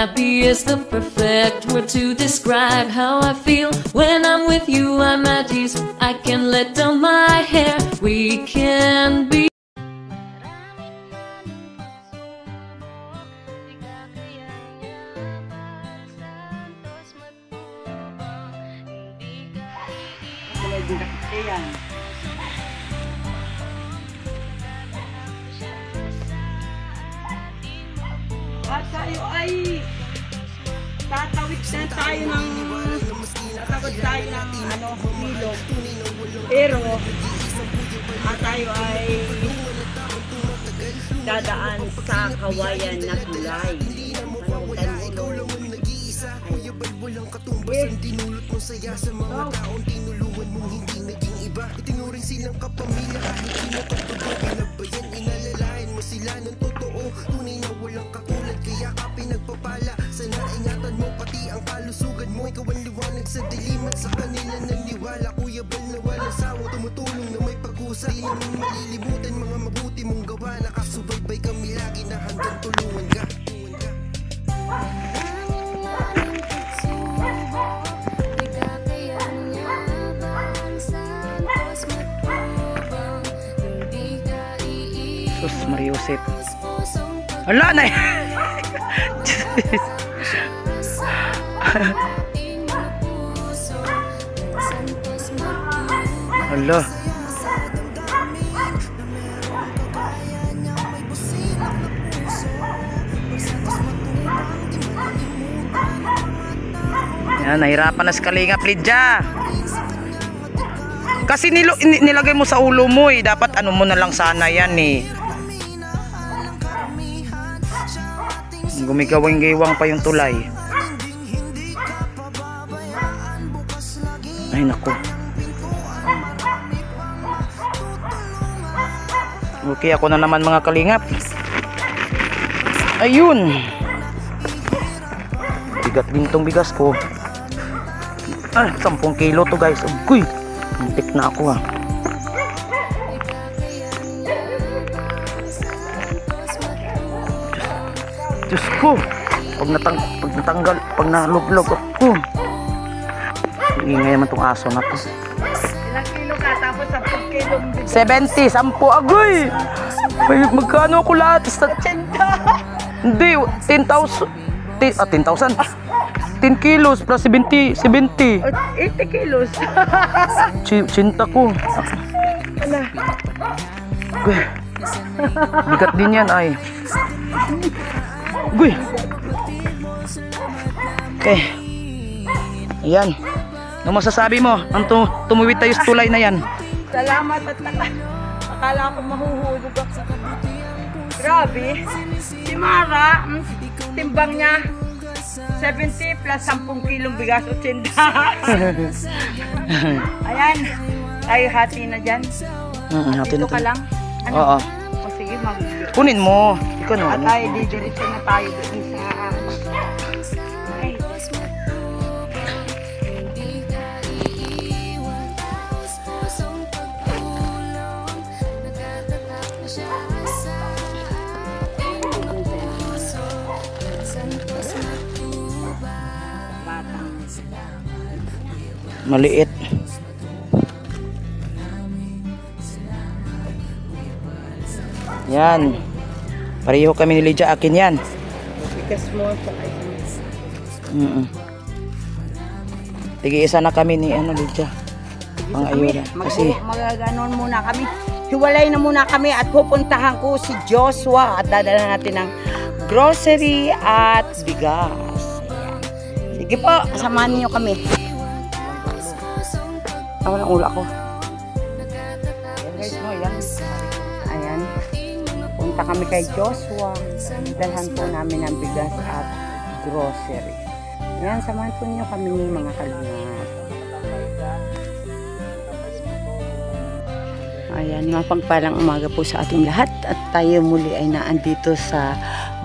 happy is the perfect word to describe how I feel. When I'm with you, I'm at ease. I can let down my hair. We can be. At tayo ay tatawid na tayo ng ilog. Pero at tayo ay dadaan sa kawayan na tulay. Dinulot mo saya sa mga taong tinulungan mong hindi naging iba. Itinuring silang kapamilya kahit pinapagtubo. Pinabayan, inalalayan mo sila ng totoo. Tunay na walang katulad, kaya ka pinagpapala. Sana ingatan mo pati ang kalusugan mo. Ikaw ang liwanag sa dilim at sa kanila naniwala. Kuya Bal na walang sawang tumutulong na may pag-usay. Di namin malilimutan mga mabuti mong gawa. Nakasubaybay kami lagi na hanggang tulungan ka. Sus Mariusip. Wala na. Hala. Yan, nahirapan na si Kalingap Lydia. Kasi nilagay mo sa ulo mo eh. Dapat ano mo na lang sana yan eh. Gumigawang-giwang pa yung tulay. Ay naku. Okay, ako na naman mga Kalingap. Ayun. Bigat din tong bigas ko. Ay, 10 kilo to guys. Uy, muntik na ako ah. Diyos ko, pag natanggal, pag naluglog ako. Ingay naman tong aso na to. Ilang kilo ka tapos 10 kilo? 70, 10 agoy. Ay, magkano ako lahat? 80. Hindi, 10,000. 10,000. 10 kilos plus 70. 80 kilos. Cinta ko. Ala. Bigat din yan ay. Guy. Okay. Ayan. Ano masasabi mo? Ang tumuwid tayo sa tulay na yan. Salamat at akala ko mahuhulog ako. Grabe. Si Mara, timbang niya 70 plus 10 kilong bigas, 80. Ayan. Tayo hati na dyan. Hati na Dito ka lang. Ano? Oo. O sige, kunin mo. Ikaw na. At tayo, didiretso na tayo doon sa... Ay. Maliit. Yan. Pareho kami ni Lydia. Akin yan. Bigas mo sa Tig-isa na kami ni Lydia. Mga ayura. Kasi magaganon muna kami. Hiwalay na muna kami at pupuntahan ko si Joshua at dadala natin ng grocery at bigas. Ayan. Sige po, samahan niyo kami. Walang ulo ako. Guys, no, yan. Ayan. Punta kami kay Joshua. Dalhan po namin ng bigas at grocery. Ayan, samahan po niyo kami mga Kalingap. Ayan, mapagpalang umaga po sa ating lahat at tayo muli ay naandito sa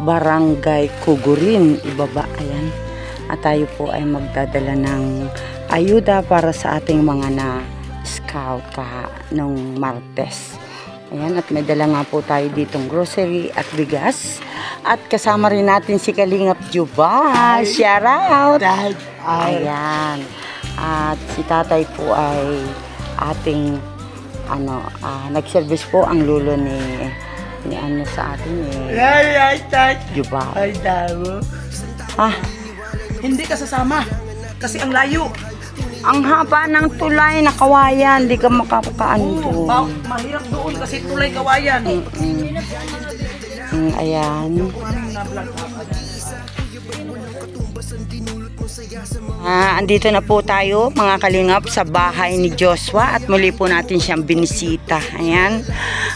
Barangay Kugurin, ibaba. Ayan. At tayo po ay magdadala ng ayuda para sa ating mga na-scout nung Martes. Ayan, at may dala nga po tayo ditong grocery at bigas. At kasama rin natin si Kalingap Juba. Shout out! Ayan. At si tatay po ay ating nag-service po ang lulo ni sa atin Juba. Hindi ka sasama. Kasi ang layo. Ang haba ng tulay na kawayan, di ka makakaano doon. Mahirap doon kasi tulay kawayan. Ayan. Andito na po tayo mga kalingap sa bahay ni Joshua at muli po natin siyang binisita. Ayan.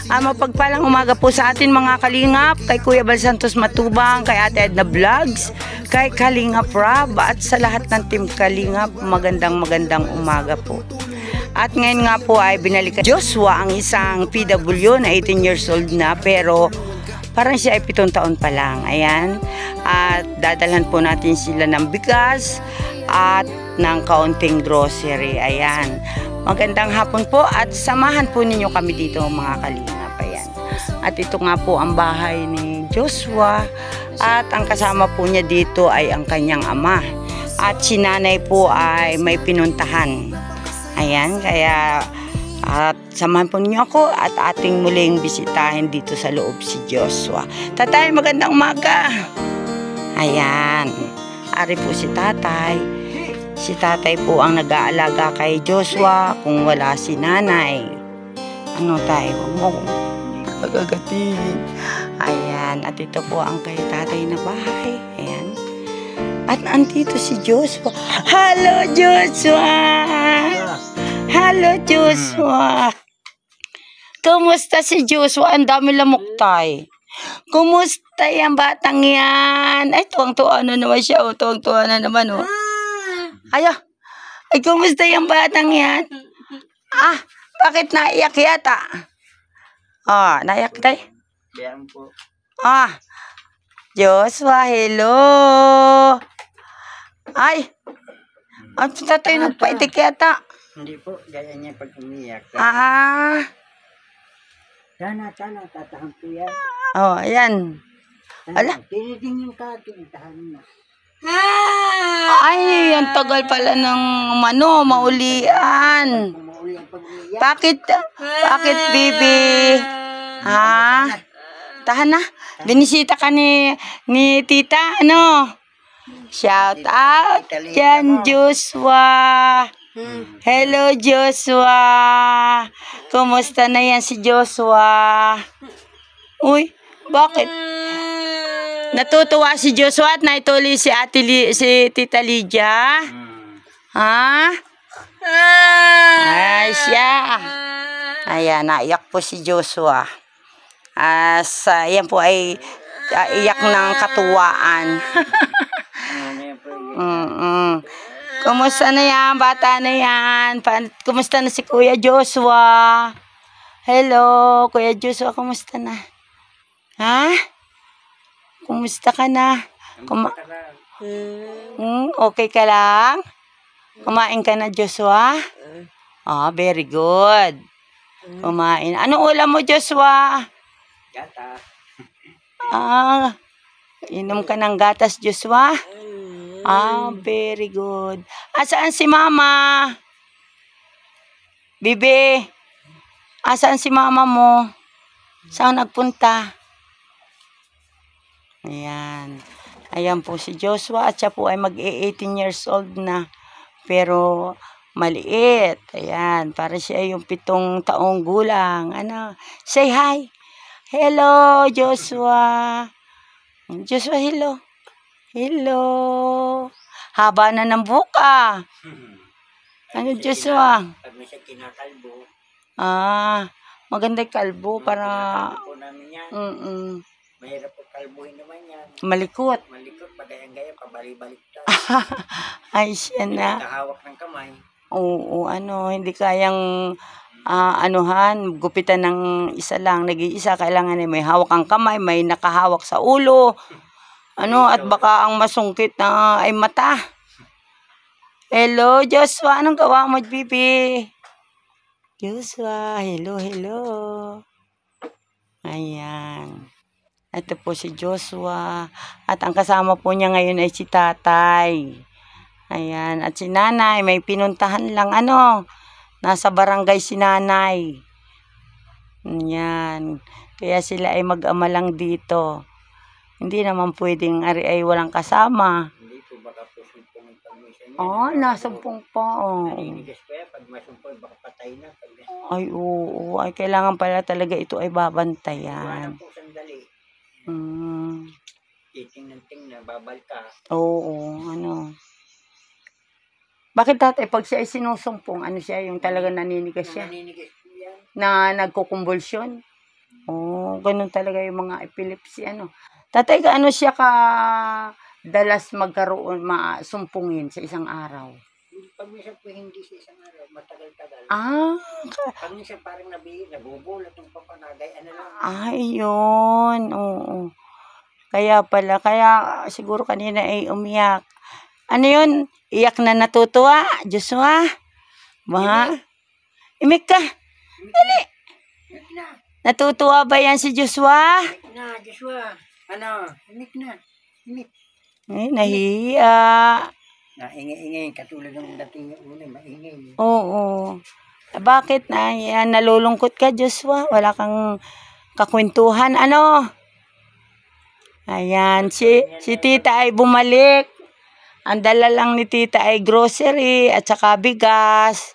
Mapagpalang umaga po sa atin mga kalingap, kay Kuya Bal Santos Matubang, kay Ate Edna Vlogs, kay Kalingap Rob at sa lahat ng team Kalingap, magandang umaga po. At ngayon nga po ay binalikan Joshua, ang isang PW na 18 years old na, pero parang siya ay 7 taon pa lang. Ayan. At dadalhan po natin sila ng bigas at ng kaunting grocery. Ayan. Magandang hapon po at samahan po ninyo kami dito mga kalingap. Ayan. At ito nga po ang bahay ni Joshua at ang kasama po niya dito ay ang kanyang ama. At si nanay po ay may pinuntahan. Ayan. Kaya at samahan po ninyo ako at ating muling bisitahin dito sa loob si Joshua. Tatay, magandang umaga. Ayan. Ari po si tatay. Si tatay po ang nag-aalaga kay Joshua kung wala si nanay. Ano tayo? Huwag mo agagatin. Ayan. At ito po ang kay tatay na bahay. Ayan. At andito si Joshua. Hello, Joshua! Hello, Joshua. Kumusta si Joshua? Ang dami lamok tay. Kumusta yung batang yan? Ay, tuwang-tuwa na naman siya. O, tuwang-tuwa na naman, o. Ay, kumusta yung batang yan? Bakit naiyak yata? Naiyak tay? Diyan po. Joshua, hello. Ay, ang tatay nagpaitik yata. Hindi po, gaya niya pag umiyak. Tana, tatahan po yan. Ayan. Ala. Tinidingin ka, tinitahan mo. Ay, ang tagal pala ng maulian. Bakit, baby? Tahan na. Binisita ka ni tita, ano? Shout out dyan, Joshua. Hello, Joshua. Kumusta na yan si Joshua? Uy, bakit? Natutuwa si Joshua at naituli si si Tita Lydia? Ay, siya. Ayan, naiyak po si Joshua. Yan po ay iyak ng katuwaan. Kumusta na yan, bata na yan? Kumusta na si Kuya Joshua? Hello, Kuya Joshua, kumusta na? Kumusta ka na? Okay ka lang? Kumain ka na, Joshua? Very good. Kumain. Ano ulam mo, Joshua? Gata. Inom ka ng gatas, Joshua? Very good. Saan si Mama? Bibi? Saan si Mama mo? Saan nagpunta? Ayan. Ayan po si Joshua at siya po ay mag-18 years old na. Pero maliit. Ayan. Para siya yung 7 taong gulang. Say hi. Hello, Joshua. Joshua, hello. Hello. Haba na ng buka. Ano, Joshua? Pag may siya kinakalbo. Maganda yung kalbo para... Po namin yan. Mahirap po kalbuhin naman yan. Malikot. Malikot, pagayang-gaya, pabalik-balik ta. Ay, siya na. Nakahawak ng kamay. Oo, hindi kayang... gupitan ng isa lang. Nag-iisa, kailangan may hawak ang kamay, may nakahawak sa ulo. At baka ang masungkit na ay mata. Hello, Joshua. Anong gawa mo, Bibi? Joshua, hello. Ayan. Ito po si Joshua. At ang kasama po niya ngayon ay si tatay. Ayan. At si nanay, may pinuntahan lang. Nasa barangay si nanay. Ayan. Kaya sila ay mag-ama lang dito. Hindi naman pwedeng ari ay walang kasama. Hindi po baka po sumpong ang pagmisa niya. Nasumpong pa. Naninigas pa yan. Pag masumpong, baka patay na. Ay, oo. Ay, kailangan pala talaga ito ay Iwanan babantayan. po sandali. Titingnan, babal ka. Oo, Bakit tatay, pag siya ay sinusumpong, siya, yung talaga naninigas siya? Naninigas po yan. Na nagkukumbulsyon? Ganun talaga yung mga epilepsy, Tatay, gaano siya ka dalas magkaroon, masumpungin sa isang araw? Pag minsan po hindi sa isang araw, matagal-tagal. Pag minsan parang nabubulat yung papanagay, lang. Yun, oo. Kaya siguro kanina ay umiyak. Ano yun? Iyak na natutuwa, Joshua? Imik ka? Dali. Natutuwa ba yan si Joshua? Imik na, Joshua. Imik na. Imik. Nahiya. Naingay-ingay, katulad ng dating una, maingay. Oo. Bakit nalulungkot ka, Joshua? Wala kang kakwentuhan, Ayan, si tita ay bumalik. Ang dala lang ni tita ay grocery at saka bigas.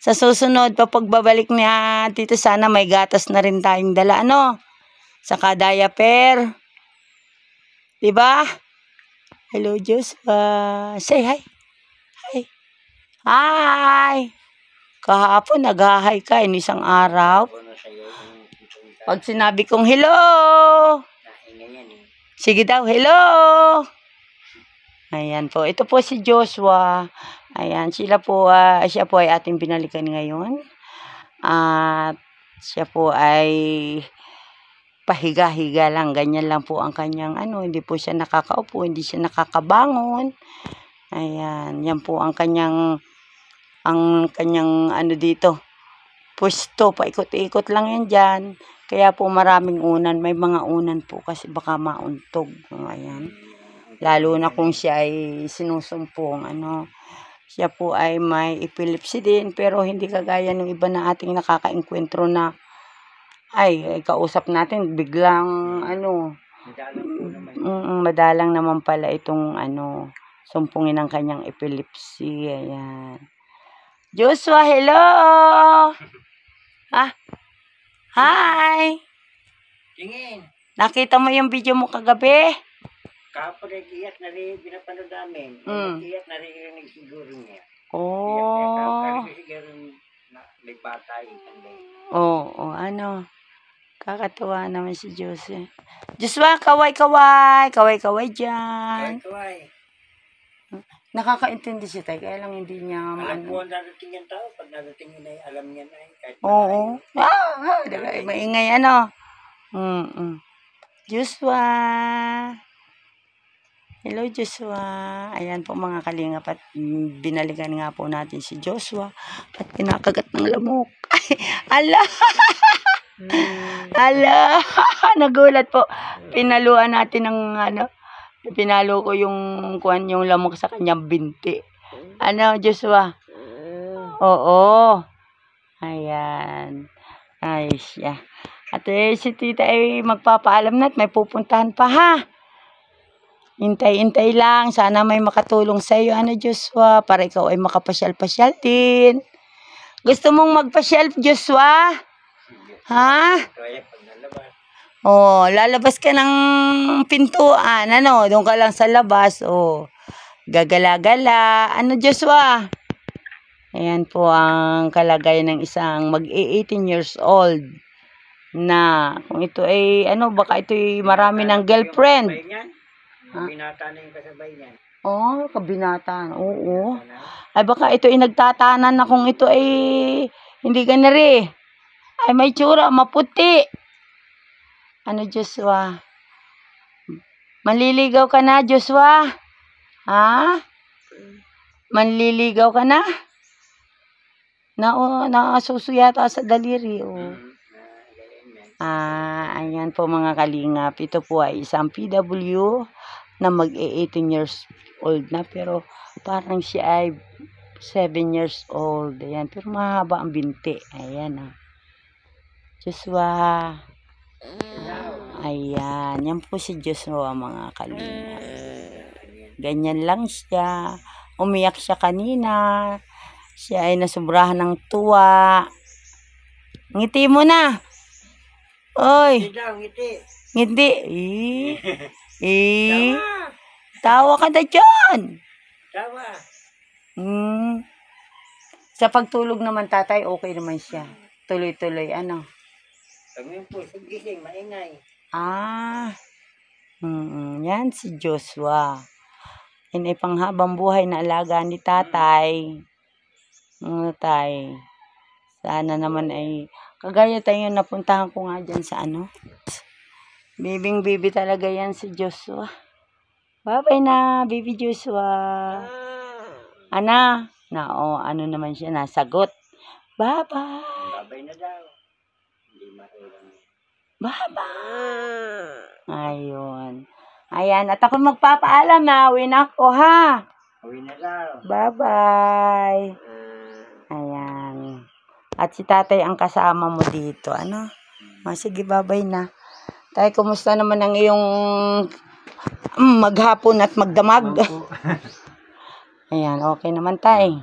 Sa susunod, pagbabalik niya, tita, sana may gatas na rin tayong dala, Saka diaper. Diba? Hello, Joshua. Say hi. Hi. Hi. Kahapon, nag-hi ka, isang araw. Pag sinabi kong hello. Sige daw, hello. Ayan po. Ito po si Joshua. Ayan, siya po ay ating binalikan ngayon. At siya po ay pahiga-higa lang. Ganyan lang po ang kanyang hindi po siya nakakaupo, hindi siya nakakabangon. Ayan, yan po ang kanyang dito. Pwesto, paikot-ikot lang yan dyan. Kaya po maraming unan. May mga unan po kasi baka mauntog. Ayan. Lalo na kung siya ay sinusumpong. Siya po ay may epilepsy din. Pero hindi kagaya ng iba na ating nakaka-enkwentro na kausap natin. Biglang madalang naman pala itong sumpungin ng kanyang epilepsy. Ayan. Joshua, hello! Hi! Tingin. Nakita mo yung video mo kagabi? Kapag nag-iyak na rin, pinapanood namin. Nag-iyak na rin siguro niya. Kapag siguro may bata Oo, kakatuwa naman si Jose. Joshua, kaway-kaway. Kaway-kaway dyan. Kaway. Nakakaintindi siya tayo, kaya lang hindi niya Alam po ang dadating yung tao. Pag dadating yun ay alam niya na kahit oo. Maingay Joshua. Hello, Joshua. Ayan po mga kalingap at binalikan nga po natin si Joshua at kinakagat ng lamok. Ala! Ala! Nagulat po. Pinaluan natin ng pinalo ko yung lamok sa kanyang binti. Joshua? Oo. Ayan. Ay siya. At si tita ay magpapaalam na at may pupuntahan pa, ha? Hintay-hintay lang. Sana may makatulong sa iyo, Joshua, para ikaw ay makapasyal-pasyal din. Gusto mong magpasyal, Joshua? Ha? Lalabas ka ng pintuan. Doon ka lang sa labas. Gagala-gala. Joshua? Ayan po ang kalagayan ng isang mag-18 years old na kung ito ay baka ito ay marami ng girlfriend. Kabinata na yung kasabay niya. Kabinata. Oo. Ay baka ito ay nagtatanan na kung ito ay hindi ganari. Ay may tsura, maputi. Joshua? Manliligaw ka na, Joshua? Ha? Manliligaw ka na? Naasuso yata sa daliri, Ayan po mga kalingap. Ito po ay isang PW na mag-18 years old na. Pero parang siya ay 7 years old. Ayan. Pero mahaba ang binti. Ayan. Joshua. Ayan. Yan po si Joshua mga kalingap. Ganyan lang siya. Umiyak siya kanina. Siya ay nasubrahan ng tuwa. Ngiti mo na. Oy. Ngiti. Tawa ka na dyan. Tawa. Sa pagtulog naman tatay, okay naman siya. Tuloy-tuloy, ano? Kami po, gising, maingay. Yan si Joshua. Yan ay panghabang buhay na alaga ni tatay. Tay. Sana naman ay, kagaya tayo napuntahan ko nga dyan sa ano. Bibing-bibi talaga yan si Joshua. Bye-bye na, baby Joshua. Ano naman siya, nasagot. Bye-bye. Babay na daw. Hindi mahilang. Bye-bye. Ayun. Ayan, at ako magpapaalam na. Uwi na ako, ha? Uwi na daw. Bye-bye. Ayan. At si tatay ang kasama mo dito. Ano? Sige, bye-bye na. Tay, kumusta naman ang iyong maghapon at magdamag? Ayan, okay naman tay.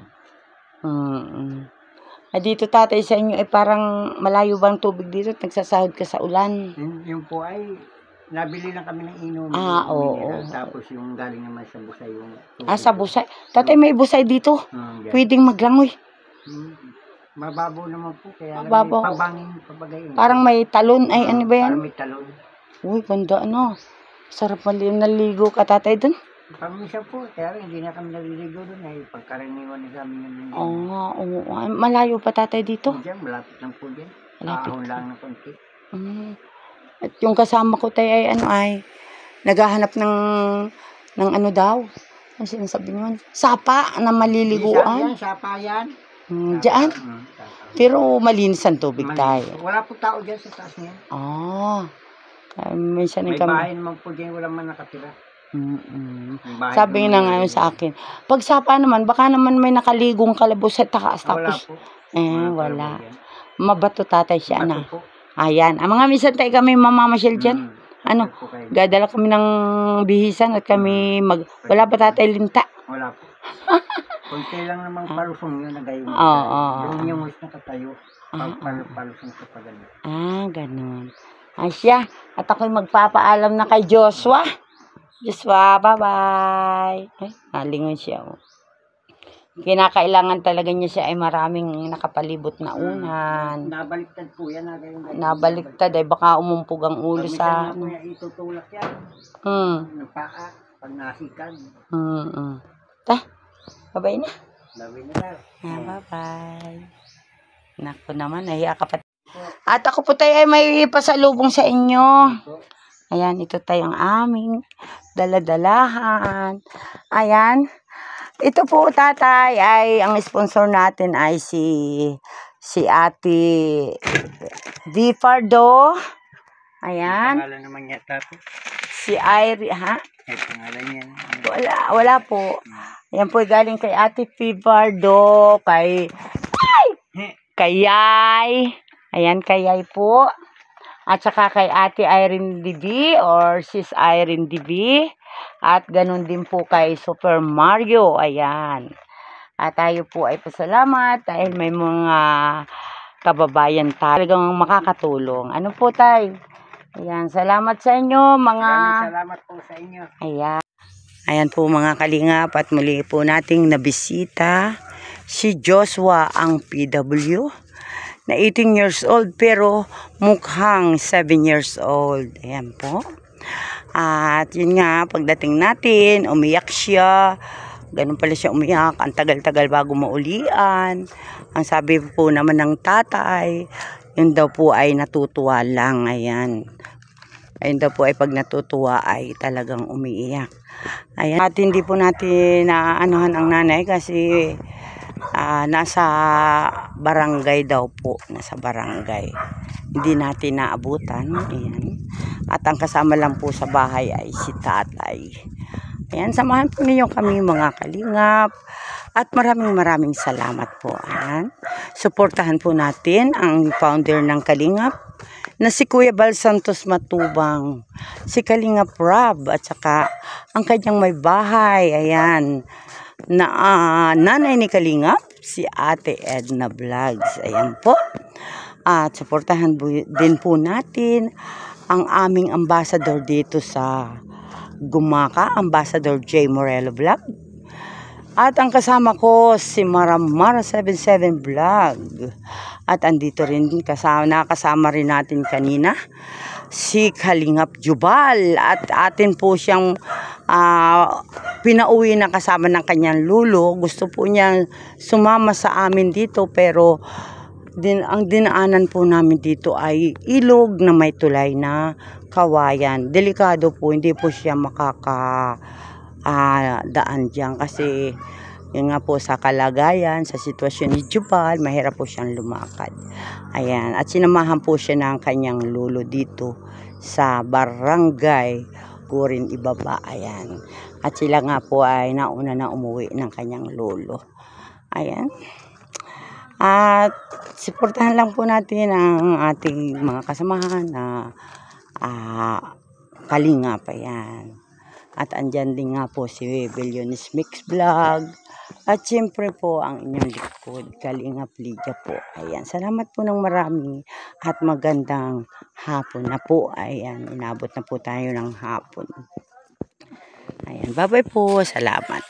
Dito tatay sa inyo ay parang malayo bang tubig dito at nagsasahod ka sa ulan? Yung po ay, nabili lang kami ng inom. Oo. Tapos yung galing naman sa busay. Sa busay. Tatay, may busay dito. Pwedeng maglangoy. Mababaw naman po. Kaya mababaw. Pabagayin. Parang may talon. Ay, ano ba yan? Parang may talon. Uy, ganda ano. Sarap naligo ka tatay dun. Paminsan po. Kaya hindi na kami naliligo dun. Ay pagkaraniwan na kami namin. Oo. Malayo pa tatay dito? Diyan, malapit lang po dyan. Malapit. Ahon lang na konti. At yung kasama ko tayo ay naghahanap ng ano daw. Ano sinasabi nyo? Sapa na maliliguan. Sapa yan. Diyan. Pero malinis ang tubig tayo. Wala po tao dyan sa taas niya. May bahay naman po dyan. Wala man nakatira. Sabi na nga sa akin, pag sapa naman, baka naman may nakaligong kalabos sa taas. Wala Tapos, po. Wala. Mabato tatay siya na. Ayan. Ang mga minsan tayo kami mamamasyal dyan. Gadala kami ng bihisan at kami wala ba tatay linta? Wala po. Kunti lang namang palusong yun na gayon. Yung mas nakatayo. Palusong sa pagano. Ganun. Asya. At ako'y magpapaalam na kay Joshua. Joshua, bye-bye. Nalingon siya. Kinakailangan talaga niya siya ay maraming nakapalibot na unan. Nabaliktad po yan. Nabaliktad ay baka umumpog ang ulo sa... Itutulak yan. Ng paa. Pag nasikad. Bye-bye na. Bye-bye na daw. Bye-bye. Naku naman, nahiya ka pa. At ako po tayo ay may pasalubong sa inyo. Ayan, ito tayo ang aming daladalahan. Ayan. Ito po tatay ay ang sponsor natin ay si Ate Di Fardo. Ayan. Pangalan naman yata po. Si Irie, ha? Ay, pangalan yan. Wala po. Ayan po galing kay Ate Fardo, kay Yay. Ayan, kay Yay po. At saka kay Ate Irene DB or Sis Irene DB. At ganun din po kay Super Mario. Ayan. At tayo po ay pasalamat dahil may mga kababayan talagang makakatulong. Ano po tay? Ayan. Salamat sa inyo mga... Salamat po sa inyo. Ayan. Ayan po mga kalingap at muli po nating nabisita si Joshua ang PW na 18 years old pero mukhang 7 years old. Ayan po. At yun nga, pagdating natin, umiyak siya. Ganun pala siya umiyak. Ang tagal-tagal bago maulian. Ang sabi po naman ng tatay, yun daw po ay natutuwa lang. Ayan. Ayun daw po ay pag natutuwa ay talagang umiiyak. Ayan. At hindi po natin naanuhan ang nanay kasi nasa barangay daw po. Nasa barangay. hindi natin naabutan. Ayan. At ang kasama lang po sa bahay ay si tatay. Ayan, samahan po ninyo kami mga kalingap. At maraming salamat po. Ayan. Suportahan po natin ang founder ng Kalingap na si Kuya Bal Santos Matubang, si Kalingap Rob, at saka ang kanyang may bahay. Ayan. Na nanay ni Kalingap, si Ate Edna Vlogs. Ayan po. At suportahan din po natin ang aming ambassador dito sa Gumaka, Ambassador J. Morello Vlog. At ang kasama ko si Maramara 77 Vlog. At andito rin nakasama rin natin kanina si Kalingap Jubal. At atin po siyang pinauwi na kasama ng kanyang lulo. Gusto po niyang sumama sa amin dito, pero ang dinaanan po namin dito ay ilog na may tulay na kawayan. Delikado po, hindi po siya makakadaan dyan kasi yun nga po sa kalagayan, sa sitwasyon ni Jubal, mahirap po siyang lumakad. Ayan, at sinamahan po siya ng kanyang lulo dito sa Barangay Kugurin Ibaba. Ayan, at sila nga po ay nauna na umuwi ng kanyang lulo. Ayan. At suportahan lang po natin ang ating mga kasamahan na Kalingap. Ayan. At andyan din nga po si Billionis Mix Vlog. At siyempre po ang inyong likod, Kalingap Lydia po. Ayan. Salamat po ng marami at magandang hapon na po. Ayan. Inabot na po tayo ng hapon. Ayan. Bye-bye po. Salamat.